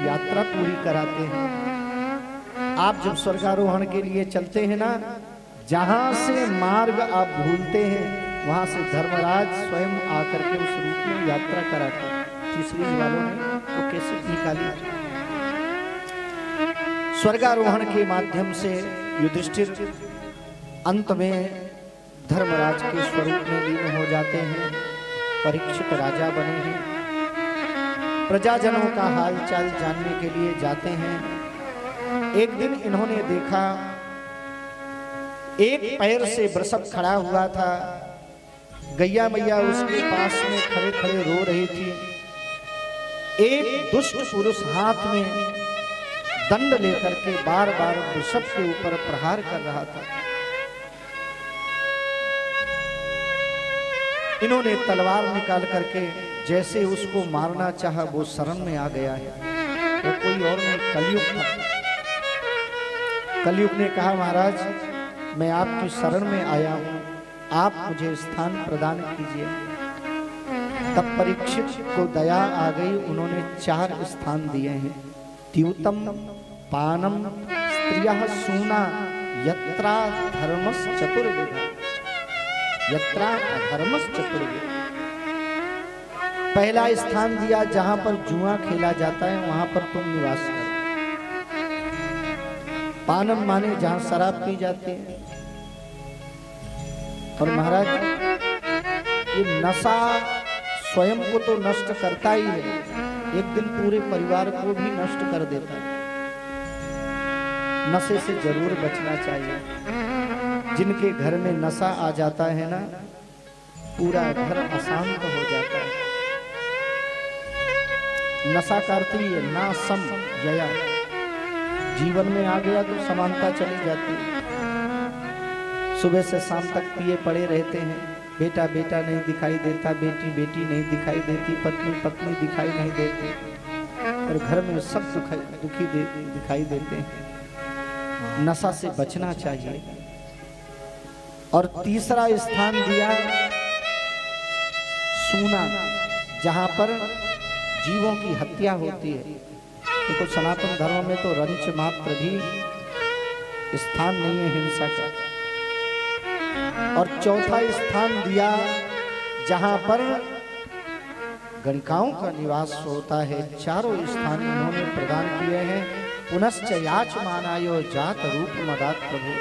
यात्रा पूरी कराते हैं। आप जब स्वर्गारोहण के लिए चलते हैं ना, जहां से मार्ग आप भूलते हैं वहां से धर्मराज स्वयं आकर के उस रूप में यात्रा कराते हैं। तीसरी वालों ने तो कैसे निकाली। स्वर्गारोहण के माध्यम से युधिष्ठिर अंत में धर्मराज के स्वरूप में लीन हो जाते हैं। परीक्षित राजा बने हैं। प्रजाजनों का हाल चाल जानने के लिए जाते हैं। एक दिन इन्होंने देखा एक पैर से वृषभ खड़ा हुआ था। गैया मैया उसके पास में खड़े खड़े रो रही थी। एक दुष्ट पुरुष हाथ में दंड लेकर के बार बार वृषभ के ऊपर प्रहार कर रहा था। इन्होंने तलवार निकाल करके जैसे उसको मारना चाहा, वो शरण में आ गया है। वो कोई और नहीं, कलयुग था। कलयुग ने कहा, महाराज मैं आपकी शरण में आया हूं, आप मुझे स्थान प्रदान कीजिए। तब परीक्षित को दया आ गई। उन्होंने 4 स्थान दिए हैं। द्यूतम पानम स्त्रियः सूना यत्रा धर्मस् चतुर्विधा, यत्रा अधर्मस् चतुर्विधा। पहला स्थान दिया जहां पर जुआ खेला जाता है, वहां पर तुम निवास करो। पानम माने जहां शराब पी जाती है। और महाराज ये नशा स्वयं को तो नष्ट करता ही है, एक दिन पूरे परिवार को भी नष्ट कर देता है। नशे से जरूर बचना चाहिए। जिनके घर में नशा आ जाता है ना, पूरा घर अशांत हो जाता है। नशा करती है ना सम जया, जीवन में आ गया तो समानता चली जाती है। सुबह से शाम तक पिए पड़े रहते हैं। बेटा बेटा नहीं दिखाई देता, बेटी बेटी नहीं दिखाई देती, पत्नी पत्नी दिखाई नहीं देती, और घर में सब दुखी दिखाई देते हैं। नशा से बचना चाहिए। और तीसरा स्थान दिया सूना, जहां पर जीवों की हत्या होती है। देखो सनातन धर्म में तो रंच मात्र भी स्थान नहीं है हिंसा का। और चौथा स्थान दिया जहां पर गणिकाओं का निवास होता है। 4 स्थान इन्होंने प्रदान किए हैं। पुनश्च याचमानायो जात रूप मदात प्रभु।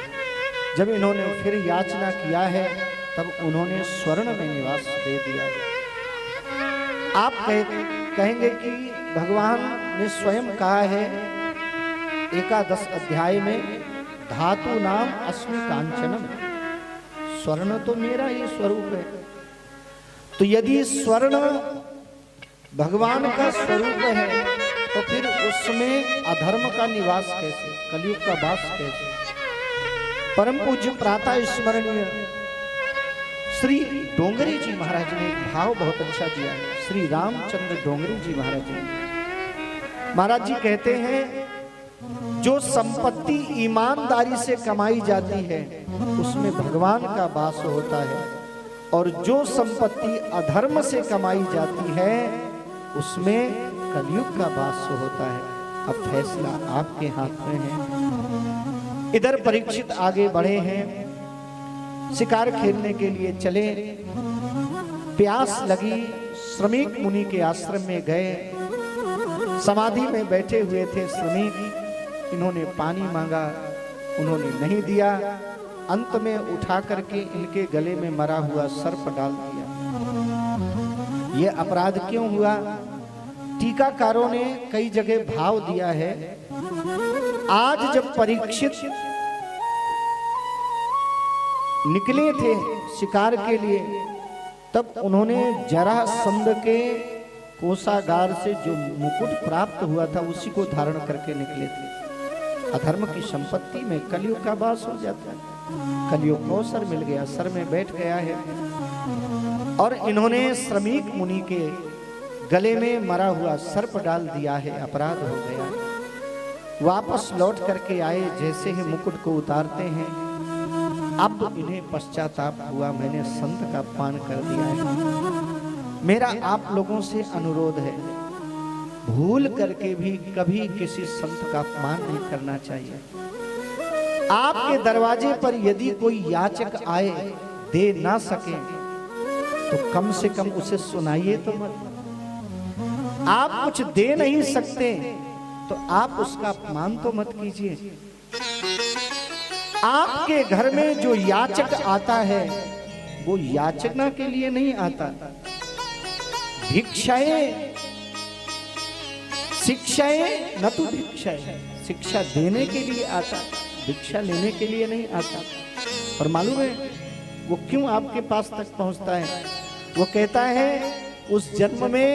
जब इन्होंने फिर याचना किया है तब उन्होंने स्वर्ण में निवास दे दिया। आप कहेंगे कि भगवान ने स्वयं कहा है 11 अध्याय में, धातु नाम अस्मि कांचनम, स्वर्ण तो मेरा ही स्वरूप है। तो यदि स्वर्ण भगवान का स्वरूप है तो फिर उसमें अधर्म का निवास कैसे, कलयुग का वास कैसे। परम पूज्य प्रातः स्मरणीय श्री डोंगरी जी महाराज ने एक भाव बहुत अच्छा दिया है। श्री रामचंद्र डोंगरी जी महाराज जी, महाराज जी कहते हैं, जो संपत्ति ईमानदारी से कमाई जाती है उसमें भगवान का वास होता है, और जो संपत्ति अधर्म से कमाई जाती है उसमें कलयुग का वास होता है। अब फैसला आपके हाथ में है। इधर परीक्षित आगे बढ़े हैं, शिकार खेलने के लिए चले। प्यास लगी, श्रमिक मुनि के आश्रम में गए। समाधि में बैठे हुए थे श्रमिक। इन्होंने पानी मांगा, उन्होंने नहीं दिया। अंत में उठा करके इनके गले में मरा हुआ सर्प डाल दिया। यह अपराध क्यों हुआ? टीकाकारों ने कई जगह भाव दिया है। आज जब परीक्षित निकले थे शिकार के लिए, तब उन्होंने जरासंध के कोषागार से जो मुकुट प्राप्त हुआ था उसी को धारण करके निकले थे। अधर्म की संपत्ति में कलयुग का वास हो जाता है। कलयुग को सर मिल गया, सर में बैठ गया है। और इन्होंने श्रमिक मुनि के गले में मरा हुआ सर्प डाल दिया है, अपराध हो गया। वापस लौट करके आए, जैसे ही मुकुट को उतारते हैं, अब इन्हें पश्चाताप हुआ, मैंने संत का पान कर दिया है। मेरा आप लोगों से अनुरोध है, भूल करके भी कभी किसी संत का अपमान नहीं करना चाहिए। आपके दरवाजे पर यदि कोई याचक आए, दे ना सके तो कम से कम उसे सुनाइए तो मत। आप कुछ दे नहीं सकते तो आप उसका अपमान तो मत कीजिए। आपके घर में जो याचक आता है वो याचना के लिए नहीं आता, भिक्षाएं शिक्षाएं न तो भिक्षाएं, शिक्षा देने के लिए आता, भिक्षा लेने के लिए नहीं आता। और मालूम है वो क्यों आपके पास तक पहुंचता है? वो कहता है उस जन्म में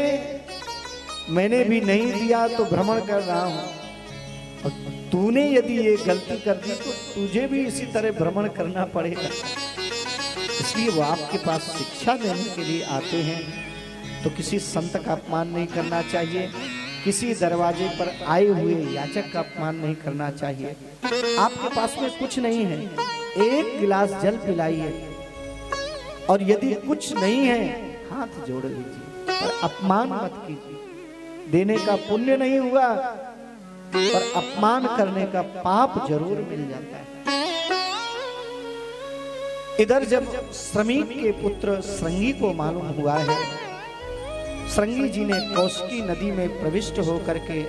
मैंने भी नहीं दिया तो भ्रमण कर रहा हूं, और तूने यदि ये गलती कर दी तो तुझे भी इसी तरह भ्रमण करना पड़ेगा। इसलिए वो आपके पास शिक्षा देने के लिए आते हैं। तो किसी संत का अपमान नहीं करना चाहिए, किसी दरवाजे पर आए हुए याचक का अपमान नहीं करना चाहिए। आपके पास में कुछ नहीं है, एक गिलास जल पिलाइए, और यदि कुछ नहीं है हाथ जोड़ लीजिए, पर अपमान मत कीजिए। देने का पुण्य नहीं हुआ पर अपमान करने का पाप जरूर मिल जाता है। इधर जब श्रमिक के पुत्र श्रृंगी को मालूम हुआ है, श्रृंगी जी ने कौशिकी नदी में प्रविष्ट होकर के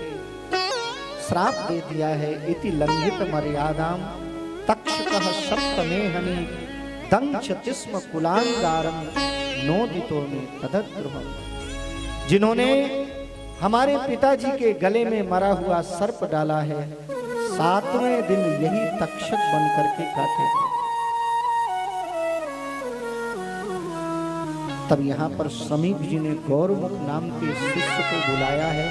श्राप दे दिया है। इति लंघित मर्यादाम तक्षकः सप्तमेहनि दंशतिस्म कुलांगारम नोदितो में तदद्रुहम्। जिन्होंने हमारे पिताजी के गले में मरा हुआ सर्प डाला है, 7वें दिन यही तक्षक बन करके काटेगा। तब यहाँ पर श्रमिक जी ने गौरमुख नाम के शिष्य को बुलाया है।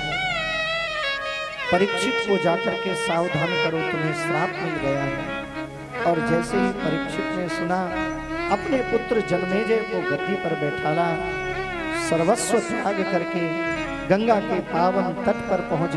परीक्षित को जाकर के सावधान करो, तुम्हें श्राप मिल गया है। और जैसे ही परीक्षित ने सुना, अपने पुत्र जन्मेजय को गद्दी पर बैठाला, सर्वस्व त्याग करके गंगा के पावन तट पर पहुंच गए।